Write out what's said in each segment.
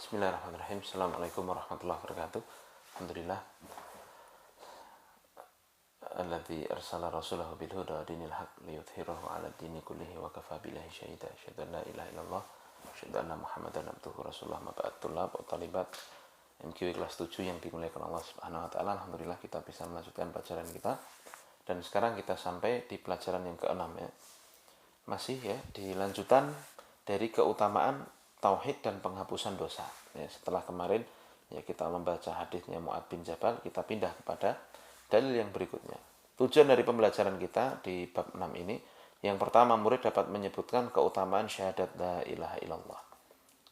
Bismillahirrahmanirrahim. Assalamualaikum warahmatullahi wabarakatuh. Alhamdulillah alladzi arsala rasulahu bil huda wa dinil haq liyudhhirahu 'ala dini kullihi wa kafa billahi syahida. Asyhadu an la ilaha illallah wa asyhadu anna Muhammadan abduhu rasulullah. Ma ba'd, tulab wa talibat MQI kelas 7 yang dimuliakan Allah Subhanahu wa taala. Alhamdulillah kita bisa melanjutkan pelajaran kita. Dan sekarang kita sampai di pelajaran yang ke-6 ya. Masih ya di lanjutan dari keutamaan tauhid dan penghapusan dosa. Ya, setelah kemarin ya kita membaca hadisnya Mu'adz bin Jabal, kita pindah kepada dalil yang berikutnya. Tujuan dari pembelajaran kita di bab 6 ini, yang pertama murid dapat menyebutkan keutamaan syahadat la ilaha illallah.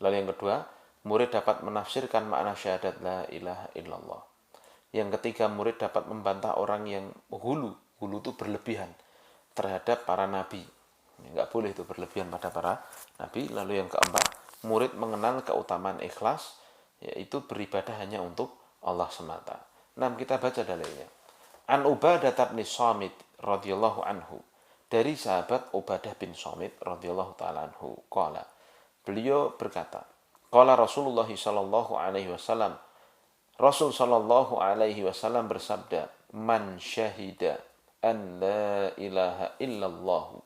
Lalu yang kedua, murid dapat menafsirkan makna syahadat la ilaha illallah. Yang ketiga, murid dapat membantah orang yang hulu itu berlebihan terhadap para nabi. Nggak boleh itu berlebihan pada para nabi. Lalu yang keempat, murid mengenal keutamaan ikhlas, yaitu beribadah hanya untuk Allah semata. Nah, kita baca dalilnya. An Ubadah bin Samit radhiyallahu anhu, dari sahabat Ubadah bin Samit radhiyallahu taala anhu, qala, beliau berkata, qala Rasulullah sallallahu alaihi wasallam, Rasul sallallahu alaihi wasallam bersabda, man syahida an la ilaha illallah,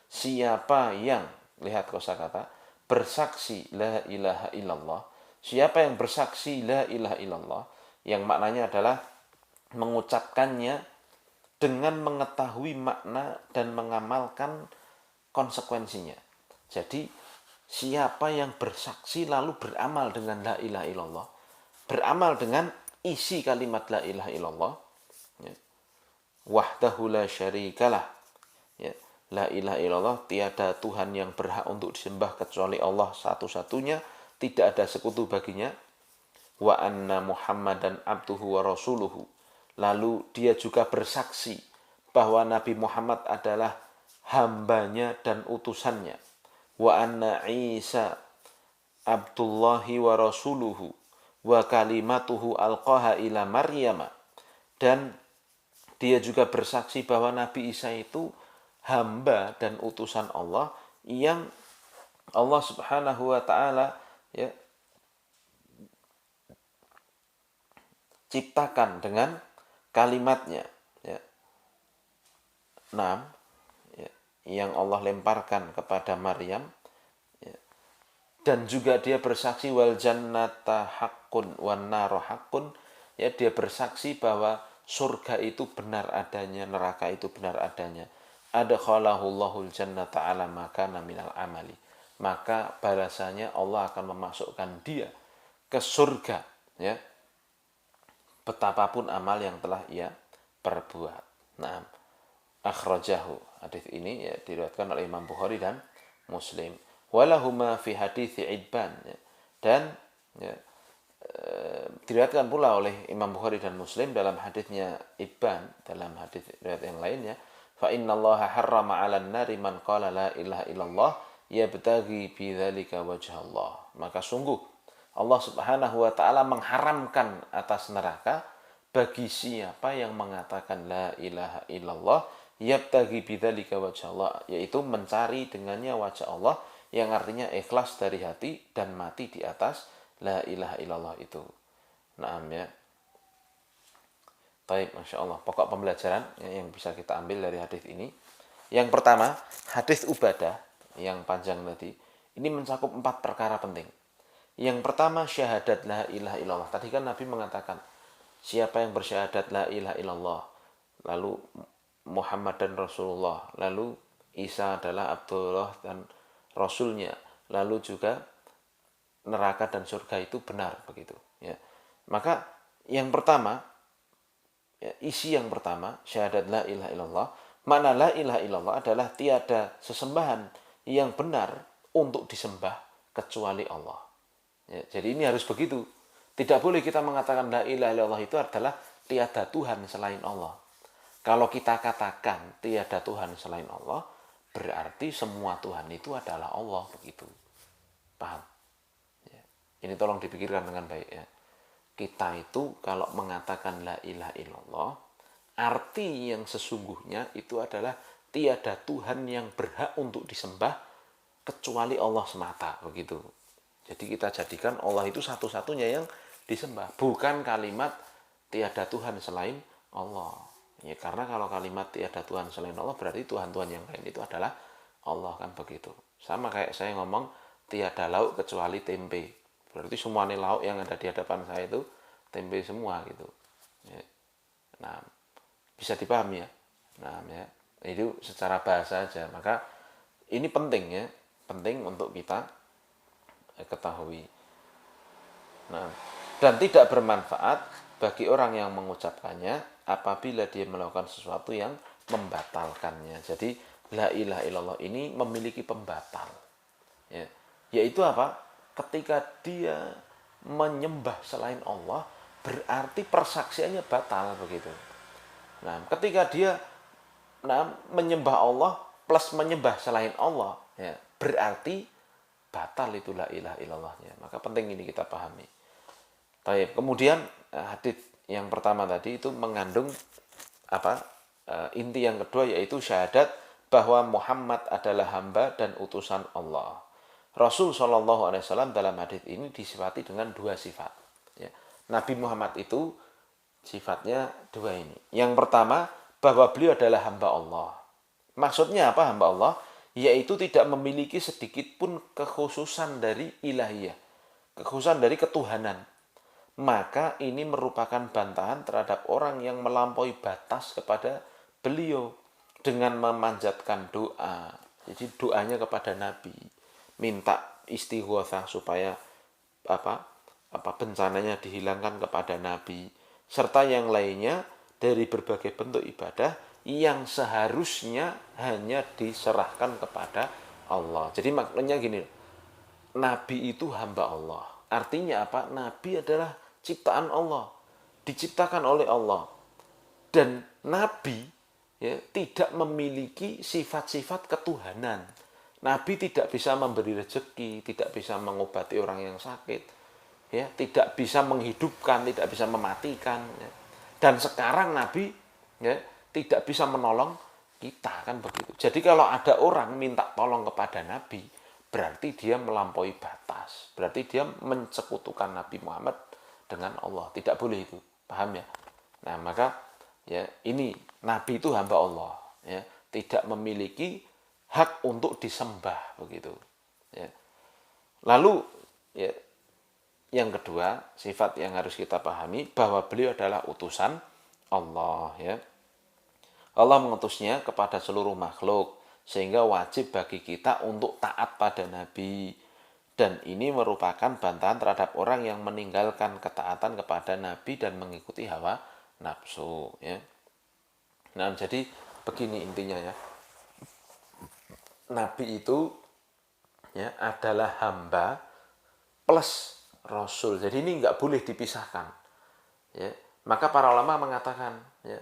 siapa yang, lihat kosakata, bersaksi la ilaha illallah, siapa yang bersaksi la ilaha illallah, yang maknanya adalah mengucapkannya dengan mengetahui makna dan mengamalkan konsekuensinya. Jadi siapa yang bersaksi lalu beramal dengan la ilaha illallah, beramal dengan isi kalimat la ilaha illallah, ya, wahdahu la syarikalah, ya, la ilaha illallah, tiada Tuhan yang berhak untuk disembah kecuali Allah satu-satunya, tidak ada sekutu baginya. Wa anna Muhammadan abduhu wa rasuluhu, lalu dia juga bersaksi bahwa Nabi Muhammad adalah hambanya dan utusannya. Wa anna Isa abdullahi wa rasuluhu wa kalimatuhu alqaha ila Maryam, dan dia juga bersaksi bahwa Nabi Isa itu hamba dan utusan Allah yang Allah Subhanahu wa taala ya ciptakan dengan kalimatnya, ya. 6, ya, yang Allah lemparkan kepada Maryam, ya. Dan juga dia bersaksi wal jannata haqqun wan naru haqqun, ya, dia bersaksi bahwa surga itu benar adanya, neraka itu benar adanya. Adkhalahullahu jannata ala ma kana minal amali, maka balasannya Allah akan memasukkan dia ke surga, ya, betapapun amal yang telah ia perbuat. Nah, akhrajahu, hadis ini ya diriwayatkan oleh Imam Bukhari dan Muslim. Walahuma fi hadits Idban, ya. Dan ya, diriwayatkan pula oleh Imam Bukhari dan Muslim dalam hadisnya Ibban, dalam hadis riwayat yang lainnya, fa innallaha harrama 'alan nari man qala la ilaha illallah yabtaghi bi dzalika wajha Allah. Maka sungguh Allah Subhanahu wa taala mengharamkan atas neraka bagi siapa yang mengatakan la ilaha illallah yabtaghi bidzalika wajha Allah, yaitu mencari dengannya wajah Allah, yang artinya ikhlas dari hati dan mati di atas la ilaha illallah itu. Naam ya. Baik, Masya Allah. Pokok pembelajaran yang bisa kita ambil dari hadis ini. Yang pertama, hadis Ubadah yang panjang tadi, ini mencakup 4 perkara penting. Yang pertama, syahadat la ilaha illallah. Tadi kan Nabi mengatakan, siapa yang bersyahadat la ilaha illallah, lalu Muhammad dan Rasulullah, lalu Isa adalah Abdullah dan Rasulnya, lalu juga neraka dan surga itu benar, begitu. Ya. Maka yang pertama, ya, isi yang pertama, syahadat la ilaha illallah. Makna la ilaha illallah adalah tiada sesembahan yang benar untuk disembah kecuali Allah. Ya, jadi ini harus begitu. Tidak boleh kita mengatakan la ilaha illallah itu adalah tiada Tuhan selain Allah. Kalau kita katakan tiada Tuhan selain Allah, berarti semua Tuhan itu adalah Allah, begitu. Paham? Ya. Ini tolong dipikirkan dengan baik ya. Kita itu kalau mengatakan la ilaha illallah, arti yang sesungguhnya itu adalah tiada Tuhan yang berhak untuk disembah kecuali Allah semata, begitu. Jadi kita jadikan Allah itu satu-satunya yang disembah, bukan kalimat tiada Tuhan selain Allah. Ya, karena kalau kalimat tiada Tuhan selain Allah berarti Tuhan-Tuhan yang lain itu adalah Allah, kan begitu. Sama kayak saya ngomong tiada lauk kecuali tempe. Berarti semua lauk yang ada di hadapan saya itu tempe semua gitu. Ya. Nah, bisa dipahami ya. Nah, ya. Itu secara bahasa aja. Maka ini penting ya, penting untuk kita ketahui. Nah, dan tidak bermanfaat bagi orang yang mengucapkannya apabila dia melakukan sesuatu yang membatalkannya. Jadi la ilaha illallah ini memiliki pembatal. Ya. Yaitu apa? Ketika dia menyembah selain Allah, berarti persaksiannya batal begitu. Nah, ketika dia menyembah Allah plus menyembah selain Allah, ya, berarti batal itu la ilaha illallahnya. Maka penting ini kita pahami. Baik, kemudian hadis yang pertama tadi itu mengandung apa? Inti yang kedua yaitu syahadat bahwa Muhammad adalah hamba dan utusan Allah. Rasul Shallallahu Alaihi Wasallam dalam hadis ini disifati dengan dua sifat. Ya. Nabi Muhammad itu sifatnya dua ini. Yang pertama bahwa beliau adalah hamba Allah. Maksudnya apa hamba Allah? Yaitu tidak memiliki sedikit pun kekhususan dari ilahiyah, kekhususan dari ketuhanan. Maka ini merupakan bantahan terhadap orang yang melampaui batas kepada beliau dengan memanjatkan doa. Jadi doanya kepada Nabi, minta istighotsah supaya bencananya dihilangkan kepada Nabi, serta yang lainnya dari berbagai bentuk ibadah yang seharusnya hanya diserahkan kepada Allah. Jadi maknanya gini, Nabi itu hamba Allah. Artinya apa? Nabi adalah ciptaan Allah, diciptakan oleh Allah. Dan Nabi ya, tidak memiliki sifat-sifat ketuhanan. Nabi tidak bisa memberi rezeki, tidak bisa mengobati orang yang sakit, ya, tidak bisa menghidupkan, tidak bisa mematikan. Ya. Dan sekarang Nabi ya, tidak bisa menolong kita, kan begitu. Jadi kalau ada orang minta tolong kepada Nabi, berarti dia melampaui batas. Berarti dia mensekutukan Nabi Muhammad dengan Allah. Tidak boleh itu. Paham ya? Nah, maka ya ini Nabi itu hamba Allah. Ya. Tidak memiliki hak untuk disembah. Begitu. Ya. Lalu ya, yang kedua, sifat yang harus kita pahami bahwa beliau adalah utusan Allah. Ya. Allah mengutusnya kepada seluruh makhluk. Sehingga wajib bagi kita untuk taat pada Nabi. Dan ini merupakan bantahan terhadap orang yang meninggalkan ketaatan kepada Nabi dan mengikuti hawa nafsu. Ya. Nah, jadi begini intinya ya. Nabi itu ya, adalah hamba plus Rasul. Jadi ini nggak boleh dipisahkan. Ya. Maka para ulama mengatakan, ya,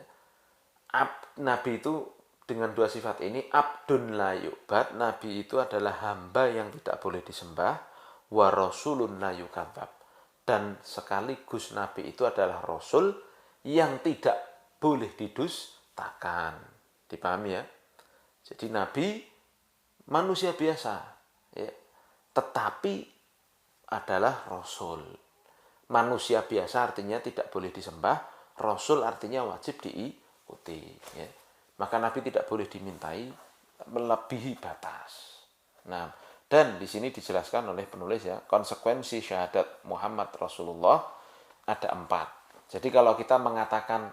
Nabi itu dengan dua sifat ini, abdun la yu'bad, Nabi itu adalah hamba yang tidak boleh disembah, wa rasulun la yukadzab, dan sekaligus Nabi itu adalah Rasul yang tidak boleh didustakan. Dipahami ya? Jadi Nabi manusia biasa, ya, tetapi adalah Rasul. Manusia biasa artinya tidak boleh disembah, Rasul artinya wajib diikuti. Ya. Maka Nabi tidak boleh dimintai melebihi batas. Nah, dan di sini dijelaskan oleh penulis ya, konsekuensi syahadat Muhammad Rasulullah ada 4. Jadi kalau kita mengatakan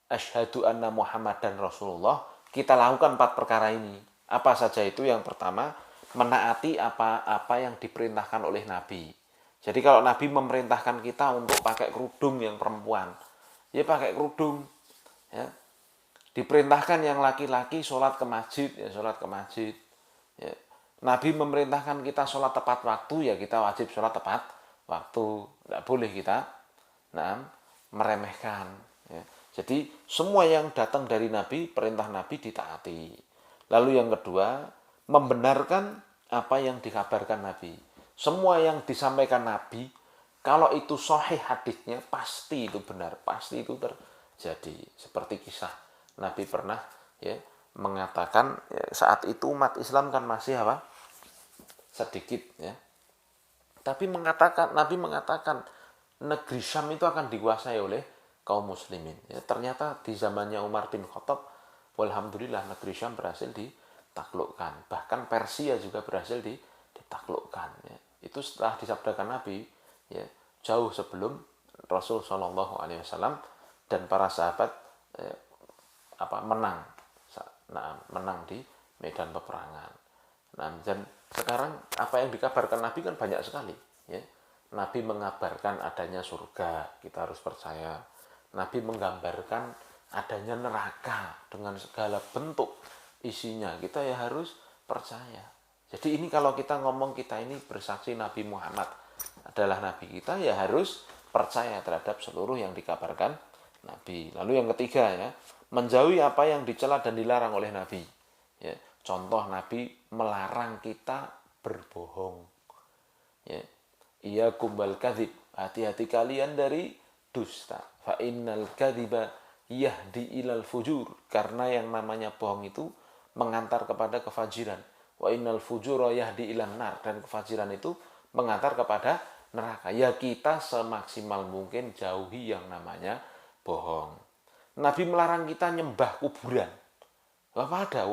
asyhadu anna Muhammad dan Rasulullah, kita lakukan 4 perkara ini. Apa saja itu? Yang pertama, menaati apa yang diperintahkan oleh Nabi. Jadi kalau Nabi memerintahkan kita untuk pakai kerudung yang perempuan, ya pakai kerudung. Ya. Diperintahkan yang laki-laki sholat ke masjid, ya sholat ke masjid. Ya. Nabi memerintahkan kita sholat tepat waktu, ya kita wajib sholat tepat waktu. Tidak boleh kita meremehkan. Ya. Jadi semua yang datang dari Nabi, perintah Nabi ditaati. Lalu yang kedua, membenarkan apa yang dikabarkan Nabi. Semua yang disampaikan Nabi, kalau itu sahih hadisnya, pasti itu benar, pasti itu terjadi. Seperti kisah Nabi pernah ya mengatakan ya, saat itu umat Islam kan masih sedikit ya. Tapi Nabi mengatakan negeri Syam itu akan dikuasai oleh kaum muslimin. Ya, ternyata di zamannya Umar bin Khattab, walhamdulillah negeri Syam berhasil ditaklukkan. Bahkan Persia juga berhasil ditaklukkan. Ya. Itu setelah disabdakan Nabi, ya, jauh sebelum Rasul Shallallahu Alaihi Wasallam dan para sahabat menang, menang di medan peperangan. Nah, dan sekarang apa yang dikabarkan Nabi kan banyak sekali. Ya. Nabi mengabarkan adanya surga, kita harus percaya. Nabi menggambarkan adanya neraka dengan segala bentuk isinya, kita ya harus percaya. Jadi ini kalau kita ngomong kita ini bersaksi Nabi Muhammad adalah Nabi kita, ya harus percaya terhadap seluruh yang dikabarkan Nabi. Lalu yang ketiga, ya, menjauhi apa yang dicela dan dilarang oleh Nabi. Ya, contoh Nabi melarang kita berbohong. Ya, iya kumbal kadzib, hati-hati kalian dari dusta. Fa innal kadziba yahdi ilal fujur, karena yang namanya bohong itu mengantar kepada kefajiran. Wa innal fujura yahdi ilan nar, dan kefajiran itu mengantar kepada neraka. Ya, kita semaksimal mungkin jauhi yang namanya bohong. Nabi melarang kita nyembah kuburan. Wadah.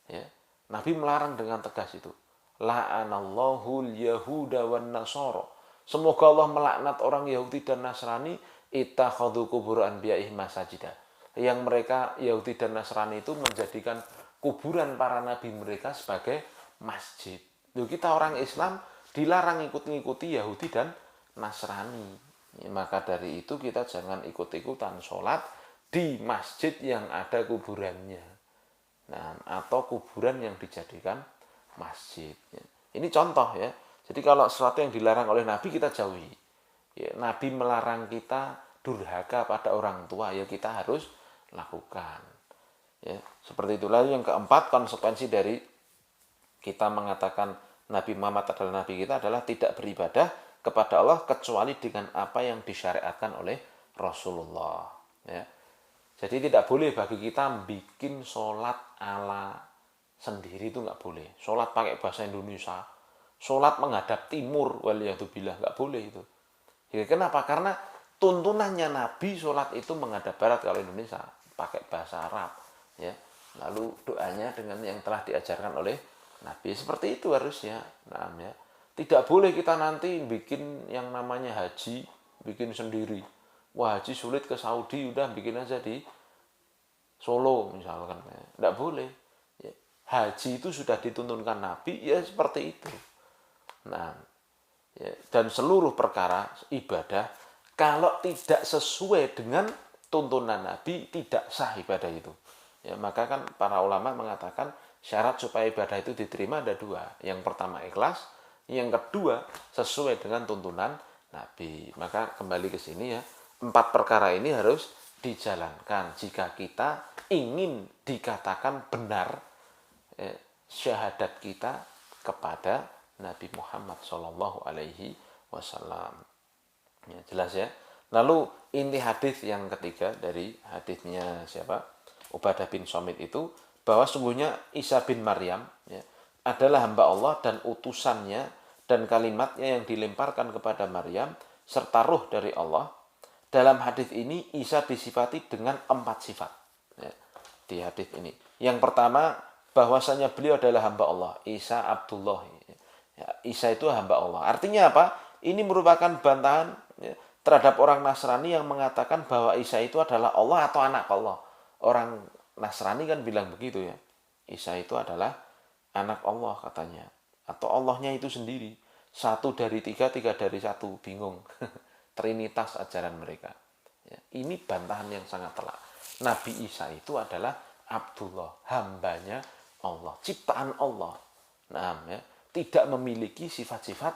Ya. Nabi melarang dengan tegas itu. La'anallahu al-yahuda wan nasara. Semoga Allah melaknat orang Yahudi dan Nasrani ittakhadhu qubur anbiya'ihim masajida. Yang mereka Yahudi dan Nasrani itu menjadikan kuburan para nabi mereka sebagai masjid. Loh, kita orang Islam dilarang ikut-ikuti Yahudi dan Nasrani. Ya, maka dari itu kita jangan ikut-ikutan sholat di masjid yang ada kuburannya. Nah, atau kuburan yang dijadikan masjid. Ya. Ini contoh, ya. Jadi kalau sesuatu yang dilarang oleh Nabi kita jauhi. Ya, Nabi melarang kita durhaka pada orang tua, ya kita harus lakukan. Ya, seperti itulah yang keempat, konsekuensi dari kita mengatakan Nabi Muhammad adalah Nabi kita adalah tidak beribadah kepada Allah kecuali dengan apa yang disyariatkan oleh Rasulullah. Ya. Jadi tidak boleh bagi kita bikin sholat ala sendiri, itu nggak boleh. Sholat pakai bahasa Indonesia, sholat menghadap timur, waliyadzubillah, nggak boleh itu. Ya, kenapa? Karena tuntunannya Nabi sholat itu menghadap barat, kalau Indonesia pakai bahasa Arab. Ya. Lalu doanya dengan yang telah diajarkan oleh Nabi, seperti itu harusnya. Nah, ya. Tidak boleh kita nanti bikin yang namanya haji, bikin sendiri. Wah, haji sulit ke Saudi, udah bikin aja di Solo misalkan. Tidak boleh. Ya. Haji itu sudah dituntunkan Nabi, ya seperti itu. Nah, ya. Dan seluruh perkara ibadah, kalau tidak sesuai dengan tuntunan Nabi, tidak sah ibadah itu. Ya, maka kan para ulama mengatakan syarat supaya ibadah itu diterima ada dua. Yang pertama ikhlas, yang kedua sesuai dengan tuntunan Nabi. Maka kembali ke sini, ya, 4 perkara ini harus dijalankan jika kita ingin dikatakan benar syahadat kita kepada Nabi Muhammad Shallallahu Alaihi Wasallam. Ya, jelas, ya. Lalu inti hadis yang ketiga dari hadisnya siapa? Ubadah bin Somit itu, bahwa sungguhnya Isa bin Maryam, ya, adalah hamba Allah dan utusannya, dan kalimatnya yang dilemparkan kepada Maryam serta ruh dari Allah. Dalam hadis ini Isa disifati dengan 4 sifat, ya, di hadis ini. Yang pertama, bahwasanya beliau adalah hamba Allah, Isa Abdullah. Ya, Isa itu hamba Allah. Artinya apa? Ini merupakan bantahan, ya, terhadap orang Nasrani yang mengatakan bahwa Isa itu adalah Allah atau anak Allah. Orang Nasrani kan bilang begitu, ya. Isa itu adalah anak Allah katanya. Atau Allahnya itu sendiri. 1 dari 3, 3 dari 1. Bingung. Trinitas ajaran mereka. Ya, ini bantahan yang sangat telak. Nabi Isa itu adalah Abdullah, hambanya Allah, ciptaan Allah. Nah, ya, tidak memiliki sifat-sifat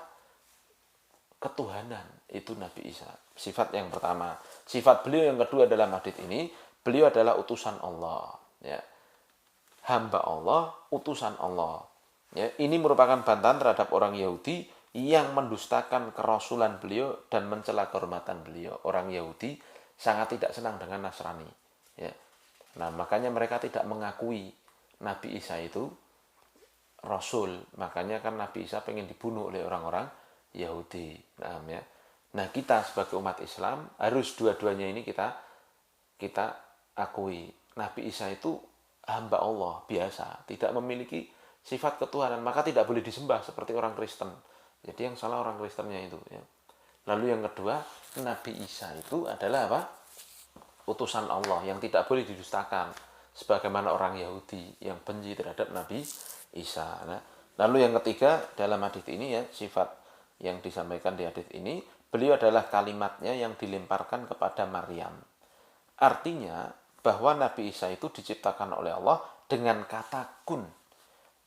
ketuhanan. Itu Nabi Isa. Sifat yang pertama. Sifat beliau yang kedua dalam hadis ini, beliau adalah utusan Allah. Ya. Hamba Allah, utusan Allah. Ya, ini merupakan bantahan terhadap orang Yahudi yang mendustakan kerasulan beliau dan mencela kehormatan beliau. Orang Yahudi sangat tidak senang dengan Nasrani. Ya. Nah, makanya mereka tidak mengakui Nabi Isa itu Rasul. Makanya kan Nabi Isa pengen dibunuh oleh orang-orang Yahudi. Nah, kita sebagai umat Islam harus dua-duanya ini kita akui. Nabi Isa itu hamba Allah biasa, tidak memiliki sifat ketuhanan, maka tidak boleh disembah seperti orang Kristen. Jadi yang salah orang Kristennya itu ya. Lalu yang kedua, Nabi Isa itu adalah apa? Utusan Allah yang tidak boleh didustakan, sebagaimana orang Yahudi yang benci terhadap Nabi Isa. Nah, lalu yang ketiga dalam hadis ini ya, sifat yang disampaikan di hadis ini, beliau adalah kalimatnya yang dilemparkan kepada Maryam. Artinya bahwa Nabi Isa itu diciptakan oleh Allah dengan kata kun,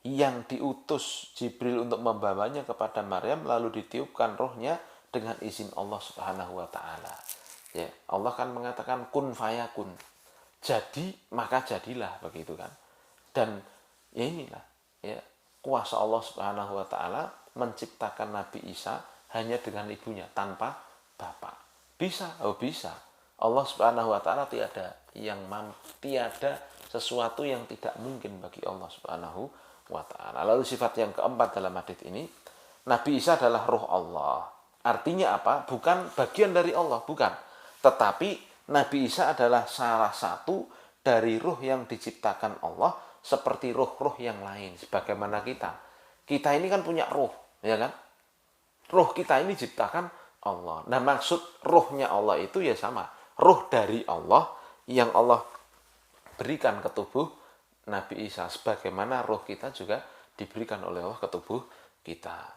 yang diutus Jibril untuk membawanya kepada Maryam, lalu ditiupkan rohnya dengan izin Allah Subhanahu wa taala. Ya, Allah kan mengatakan kun fayakun. Jadi maka jadilah, begitu kan. Dan ya inilah ya, kuasa Allah Subhanahu wa taala menciptakan Nabi Isa hanya dengan ibunya tanpa bapak. Bisa? Oh bisa. Allah Subhanahu wa taala tiada sesuatu yang tidak mungkin bagi Allah Subhanahu wa taala. Lalu sifat yang keempat dalam hadis ini, Nabi Isa adalah roh Allah. Artinya apa? Bukan bagian dari Allah, bukan. Tetapi Nabi Isa adalah salah satu dari ruh yang diciptakan Allah seperti ruh-ruh yang lain. Sebagaimana kita. Kita ini kan punya ruh, ya kan? Ruh kita ini diciptakan Allah. Nah, maksud ruhnya Allah itu ya sama. Ruh dari Allah yang Allah berikan ke tubuh Nabi Isa. Sebagaimana ruh kita juga diberikan oleh Allah ke tubuh kita.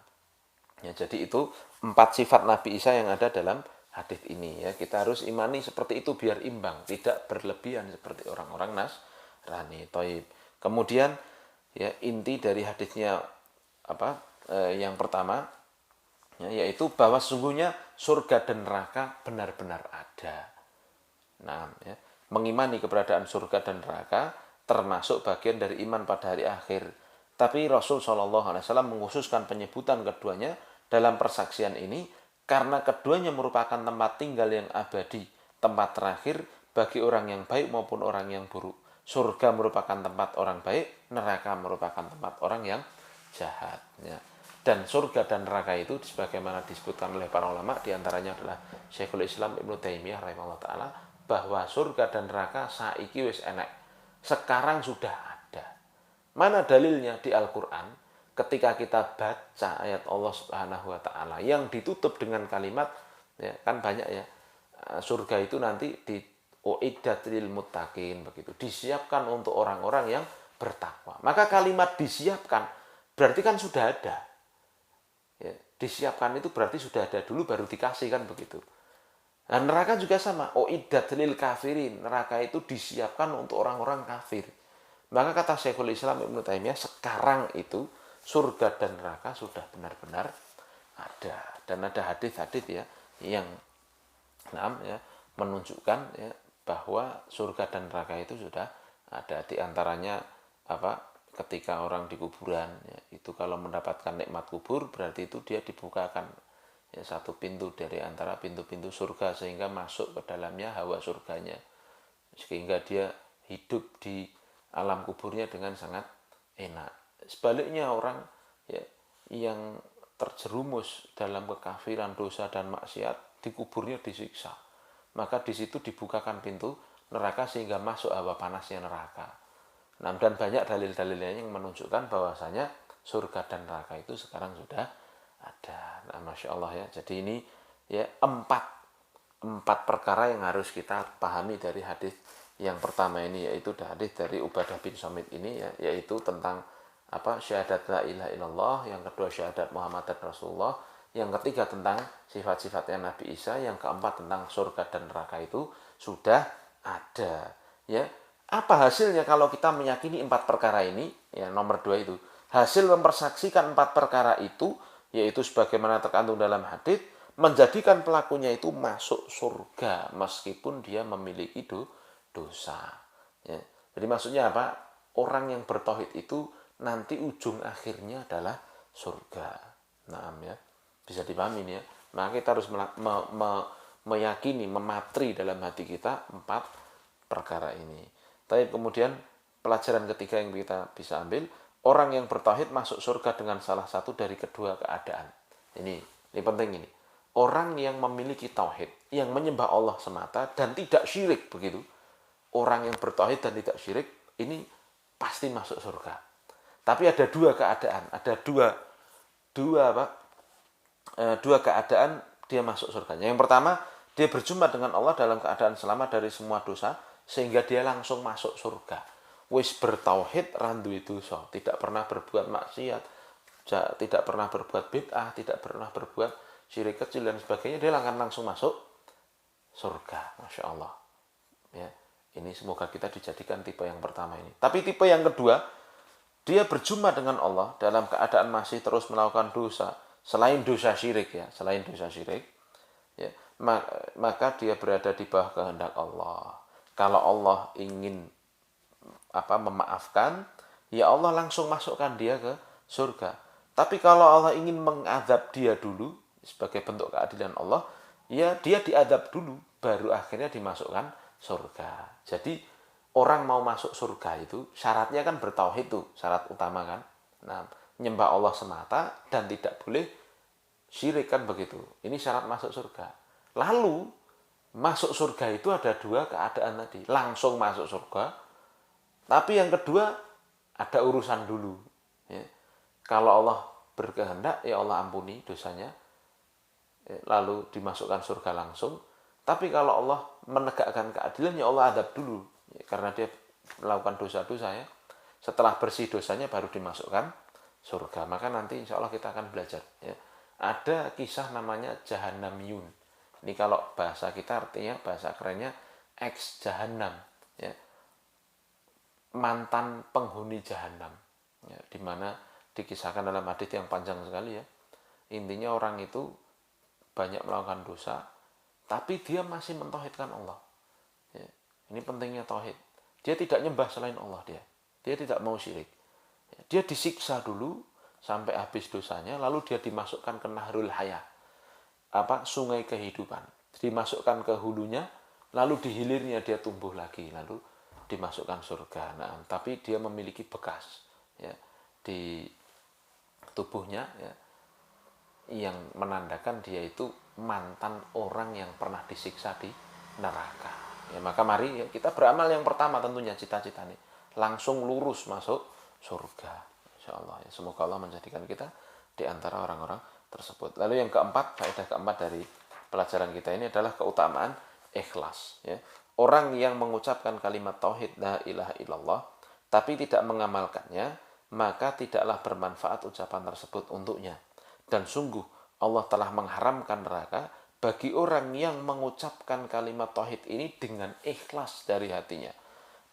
Ya, jadi itu 4 sifat Nabi Isa yang ada dalam hadis ini ya. Kita harus imani seperti itu biar imbang, tidak berlebihan seperti orang-orang Nasrani. Thaib. Kemudian ya, inti dari hadisnya yang pertama ya, yaitu bahwa sungguhnya surga dan neraka benar-benar ada. Nah, ya, mengimani keberadaan surga dan neraka termasuk bagian dari iman pada hari akhir. Tapi Rasul SAW mengkhususkan penyebutan keduanya dalam persaksian ini karena keduanya merupakan tempat tinggal yang abadi, tempat terakhir bagi orang yang baik maupun orang yang buruk. Surga merupakan tempat orang baik, neraka merupakan tempat orang yang jahat. Ya. Dan surga dan neraka itu sebagaimana disebutkan oleh para ulama, diantaranya adalah Syekhul Islam Ibnu Taimiyah rahimahullah ta'ala, bahwa surga dan neraka saiki wis enek, sekarang sudah ada. Mana dalilnya? Di Al-Quran. Ketika kita baca ayat Allah Subhanahu wa taala yang ditutup dengan kalimat ya, kan banyak ya, surga itu nanti di uiddat lil muttaqin, begitu, disiapkan untuk orang-orang yang bertakwa. Maka kalimat disiapkan berarti kan sudah ada ya, disiapkan itu berarti sudah ada dulu baru dikasih, kan begitu. Nah, neraka juga sama, uiddat lil kafirin, neraka itu disiapkan untuk orang-orang kafir. Maka kata Syekhul Islam Ibnu Taimiyah, sekarang itu surga dan neraka sudah benar-benar ada. Dan ada hadis-hadis ya yang menunjukkan ya bahwa surga dan neraka itu sudah ada. Di antaranya ketika orang di kuburan ya, itu kalau mendapatkan nikmat kubur berarti itu dia dibukakan ya satu pintu dari antara pintu-pintu surga sehingga masuk ke dalamnya hawa surganya, sehingga dia hidup di alam kuburnya dengan sangat enak. Sebaliknya orang ya, yang terjerumus dalam kekafiran, dosa dan maksiat, di kuburnya disiksa. Maka di situ dibukakan pintu neraka sehingga masuk hawa panasnya neraka. Nah, dan banyak dalil-dalilnya yang menunjukkan bahwasanya surga dan neraka itu sekarang sudah ada. Nah, Masya Allah ya. Jadi ini ya empat perkara yang harus kita pahami dari hadis yang pertama ini, yaitu hadis dari Ubadah bin Samit ini ya, yaitu tentang syahadat la ilaha illallah, yang kedua syahadat Muhammad dan Rasulullah, yang ketiga tentang sifat-sifatnya Nabi Isa, yang keempat tentang surga dan neraka itu sudah ada ya. Apa hasilnya kalau kita meyakini 4 perkara ini ya? Nomor 2 itu hasil mempersaksikan 4 perkara itu, yaitu sebagaimana terkandung dalam hadis, menjadikan pelakunya itu masuk surga meskipun dia memiliki dosa ya. Jadi maksudnya apa? Orang yang bertauhid itu nanti ujung akhirnya adalah surga. Nah, ya. Bisa dipahami ya. Maka kita harus meyakini, mematri dalam hati kita 4 perkara ini. Tapi kemudian pelajaran ketiga yang kita bisa ambil, orang yang bertauhid masuk surga dengan salah satu dari kedua keadaan. Ini Ini penting ini. Orang yang memiliki tauhid, yang menyembah Allah semata dan tidak syirik begitu. Orang yang bertauhid dan tidak syirik ini pasti masuk surga. Tapi ada dua keadaan, ada dua keadaan dia masuk surganya. Yang pertama, dia berjumpa dengan Allah dalam keadaan selamat dari semua dosa sehingga dia langsung masuk surga. Wis bertauhid randu dosa, tidak pernah berbuat maksiat, tidak pernah berbuat bid'ah, tidak pernah berbuat syirik kecil dan sebagainya, dia akan langsung masuk surga. Masya Allah. Ya, ini semoga kita dijadikan tipe yang pertama ini. Tapi tipe yang kedua, dia berjumpa dengan Allah dalam keadaan masih terus melakukan dosa, selain dosa syirik ya, ya, maka dia berada di bawah kehendak Allah. Kalau Allah ingin memaafkan, ya Allah langsung masukkan dia ke surga. Tapi kalau Allah ingin mengadab dia dulu sebagai bentuk keadilan Allah, ya dia diadab dulu, baru akhirnya dimasukkan surga. Jadi orang mau masuk surga itu syaratnya kan bertauhid itu, syarat utama kan. Nah, nyembah Allah semata dan tidak boleh syirik kan begitu. Ini syarat masuk surga. Lalu masuk surga itu ada dua keadaan tadi. Langsung masuk surga. Tapi yang kedua ada urusan dulu. Ya. Kalau Allah berkehendak, ya Allah ampuni dosanya. Lalu dimasukkan surga langsung. Tapi kalau Allah menegakkan keadilan, ya Allah adab dulu. Ya, karena dia melakukan dosa-dosa ya. Setelah bersih dosanya baru dimasukkan surga. Maka nanti insya Allah kita akan belajar. Ya. Ada kisah namanya Jahannamiyun. Ini kalau bahasa kita artinya, bahasa kerennya ex Jahannam. Ya. Mantan penghuni Jahannam. Ya, dimana dikisahkan dalam hadits yang panjang sekali ya. Intinya orang itu banyak melakukan dosa, tapi dia masih mentauhidkan Allah. Ya, ini pentingnya tauhid. Dia tidak nyembah selain Allah dia. Dia tidak mau syirik. Ya, dia disiksa dulu sampai habis dosanya, lalu dia dimasukkan ke Nahrul Hayah, sungai kehidupan. Dimasukkan ke hulunya, lalu di hilirnya dia tumbuh lagi, lalu dimasukkan surga. Nah, tapi dia memiliki bekas ya di tubuhnya ya, yang menandakan dia itu mantan orang yang pernah disiksa di neraka. Ya, maka mari ya, kita beramal yang pertama tentunya cita-cita nih, langsung lurus masuk surga. Insyaallah ya, semoga Allah menjadikan kita di antara orang-orang tersebut. Lalu yang keempat, faedah keempat dari pelajaran kita ini adalah keutamaan ikhlas ya. Orang yang mengucapkan kalimat tauhid la ilaha illallah tapi tidak mengamalkannya, maka tidaklah bermanfaat ucapan tersebut untuknya. Dan sungguh Allah telah mengharamkan neraka bagi orang yang mengucapkan kalimat tauhid ini dengan ikhlas dari hatinya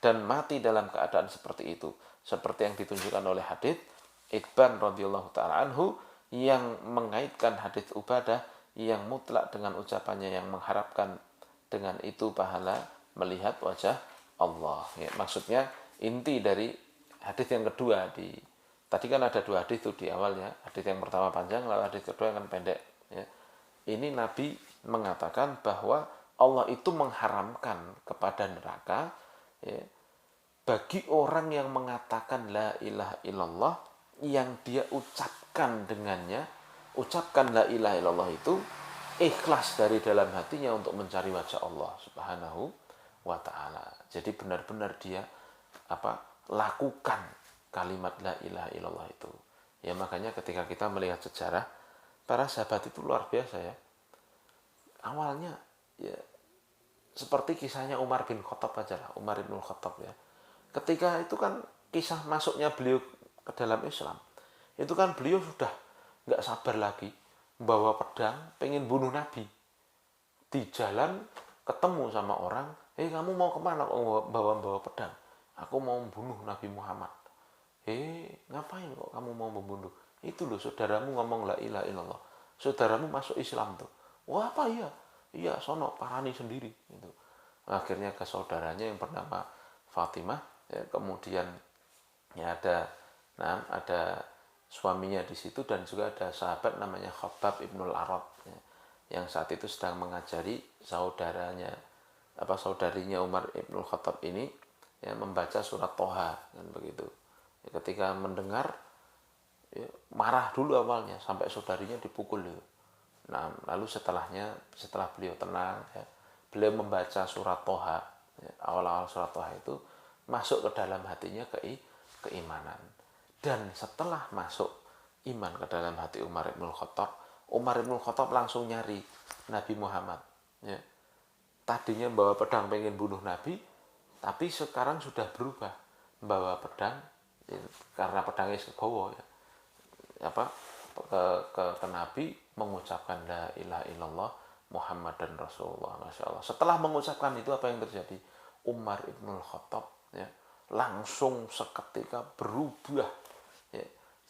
dan mati dalam keadaan seperti itu, seperti yang ditunjukkan oleh hadits Itban radhiyallahu taala anhu yang mengaitkan hadits Ubadah yang mutlak dengan ucapannya yang mengharapkan dengan itu pahala melihat wajah Allah. Ya, maksudnya inti dari hadits yang kedua tadi kan ada dua hadits itu di awal ya. Hadits yang pertama panjang, lalu hadits kedua yang pendek. Ya. Ini Nabi mengatakan bahwa Allah itu mengharamkan kepada neraka ya, bagi orang yang mengatakan la ilaha illallah yang dia ucapkan dengannya, ucapkan la ilaha illallah itu ikhlas dari dalam hatinya untuk mencari wajah Allah Subhanahu wa taala. Jadi benar-benar dia lakukan kalimat la ilaha illallah itu. Ya makanya ketika kita melihat sejarah para sahabat itu luar biasa ya. Awalnya ya seperti kisahnya Umar bin Khattab aja lah, Umar bin Khattab ya. Ketika itu kan kisah masuknya beliau ke dalam Islam, itu kan beliau sudah nggak sabar lagi membawa pedang, pengen bunuh Nabi. Di jalan ketemu sama orang, kamu mau kemana bawa pedang? Aku mau membunuh Nabi Muhammad. Ngapain kok kamu mau membunuh? Itu loh saudaramu ngomong la ilaha illallah. Saudaramu masuk Islam tuh. Wah apa iya? Iya sono parani sendiri. Gitu. Akhirnya ke saudaranya yang bernama Fatimah. Ya, kemudian ya ada suaminya di situ dan juga ada sahabat namanya Khabbab ibnul Arad ya, yang saat itu sedang mengajari saudarinya Umar ibnul Khattab ini ya, membaca surat Toha kan begitu. Ya, ketika mendengar ya, marah dulu awalnya sampai saudarinya dipukul itu. Nah, lalu setelah beliau tenang, ya, beliau membaca surat Toha, ya, awal-awal surat Toha itu masuk ke dalam hatinya keimanan. Dan setelah masuk iman ke dalam hati Umar ibn Khattab langsung nyari Nabi Muhammad. Ya. Tadinya bawa pedang pengen bunuh Nabi, tapi sekarang sudah berubah, bawa pedang ya, karena pedangnya segowo ya, apa ke Nabi, mengucapkan la ilaha illallah Muhammad dan Rasulullah. Masya Allah, setelah mengucapkan itu apa yang terjadi? Umar ibn Khattab ya, langsung seketika berubah ya,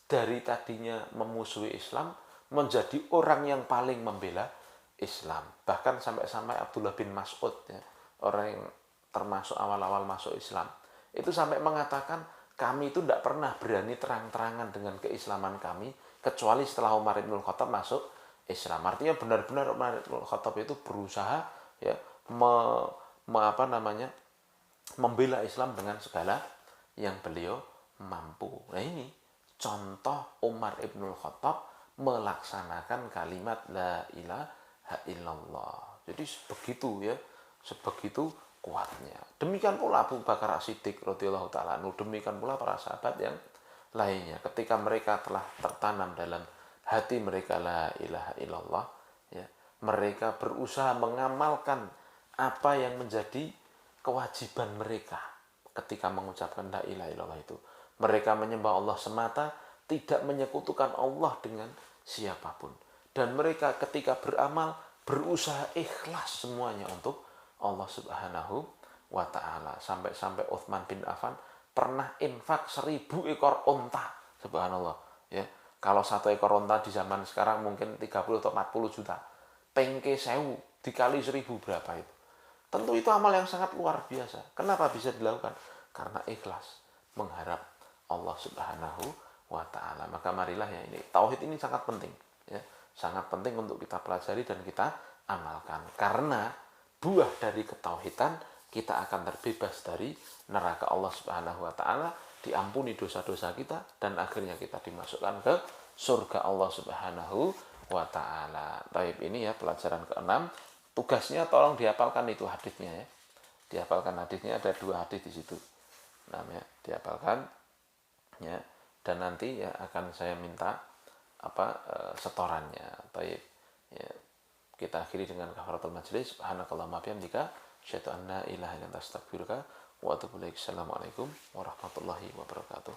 dari tadinya memusuhi Islam menjadi orang yang paling membela Islam. Bahkan sampai Abdullah bin Mas'ud ya, orang yang termasuk awal-awal masuk Islam, itu sampai mengatakan kami itu tidak pernah berani terang-terangan dengan keislaman kami kecuali setelah Umar bin Khattab masuk Islam. Artinya benar-benar Umar bin Khattab itu berusaha ya membela Islam dengan segala yang beliau mampu. Nah ini contoh Umar bin Khattab melaksanakan kalimat la ilaha illallah. Jadi sebegitu kuatnya. Demikian pula Abu Bakar As-Siddiq radhiyallahu taala anhu, demikian pula para sahabat yang lainnya. Ketika mereka telah tertanam dalam hati mereka la ilaha illallah, ya, mereka berusaha mengamalkan apa yang menjadi kewajiban mereka ketika mengucapkan la ilaha illallah itu. Mereka menyembah Allah semata, tidak menyekutukan Allah dengan siapapun. Dan mereka ketika beramal berusaha ikhlas semuanya untuk Allah Subhanahu wa ta'ala. Sampai Utsman bin Affan pernah infak 1000 ekor onta. Subhanallah ya. Kalau 1 ekor onta di zaman sekarang mungkin 30 atau 40 juta. Tengke 1000 dikali 1000 berapa itu? Tentu itu amal yang sangat luar biasa. Kenapa bisa dilakukan? Karena ikhlas mengharap Allah Subhanahu wa ta'ala. Maka marilah ya, ini tauhid ini sangat penting ya. Sangat penting untuk kita pelajari dan kita amalkan. Karena buah dari ketauhidan kita akan terbebas dari neraka Allah Subhanahu wa ta'ala, diampuni dosa-dosa kita, dan akhirnya kita dimasukkan ke surga Allah Subhanahu wa ta'ala. Taib, ini ya pelajaran ke-6. Tugasnya tolong dihafalkan itu hadisnya ya. Dihafalkan hadisnya, ada 2 hadis di situ. Namanya dihafalkan ya, dan nanti ya akan saya minta setorannya. Taib. Ya, kita akhiri dengan kafaratul majlis. Subhanakallahumma bihamdika asyhadu an la ilaha illa anta astaghfiruka wa atubu ilaik. Assalamualaikum warahmatullahi wabarakatuh.